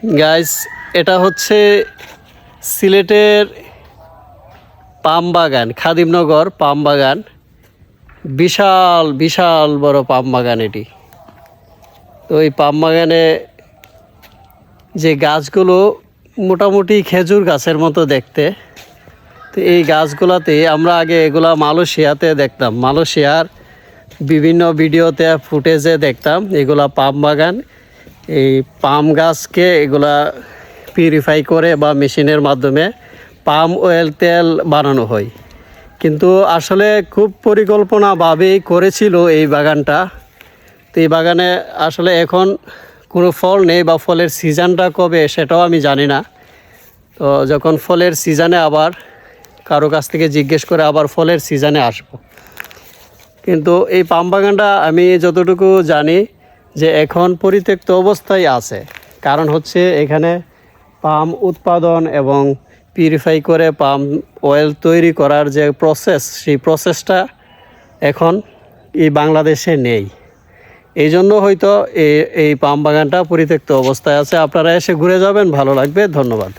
Guys, এটা হচ্ছে সিলেটের পাম বাগান, খাদিমনগর পাম বাগান। বিশাল বিশাল বড় পাম বাগান এটি। তো এই পাম বাগানে যে গাছগুলো মোটামুটি খেজুর গাছের মতো দেখতে। তো এই গাছগুলাতে আমরা আগে এগুলা মালয়েশিয়াতে দেখতাম, মালয়েশিয়ার বিভিন্ন ভিডিওতে ফুটেজে দেখতাম এগুলা পাম বাগান। এই পাম গাছকে এগুলা পিউরিফাই করে বা মেশিনের মাধ্যমে পাম অয়েল তেল বানানো হয়। কিন্তু আসলে খুব পরিকল্পনাভাবেই করেছিল এই বাগানটা। তো এই বাগানে আসলে এখন কোনো ফল নেই বা ফলের সিজনটা কবে সেটাও আমি জানি না। তো যখন ফলের সিজনে আবার কারো কাছ থেকে জিজ্ঞেস করে আবার ফলের সিজনে আসব। কিন্তু এই পাম বাগানটা আমি যতটুকু জানি যে এখন পরিত্যক্ত অবস্থায় আছে। কারণ হচ্ছে এখানে পাম উৎপাদন এবং পিউরিফাই করে পাম অয়েল তৈরি করার যে প্রসেস, সেই প্রসেসটা এখন এই বাংলাদেশে নেই। এই জন্য হয়তো এই পাম বাগানটা পরিত্যক্ত অবস্থায় আছে। আপনারা এসে ঘুরে যাবেন, ভালো লাগবে। ধন্যবাদ।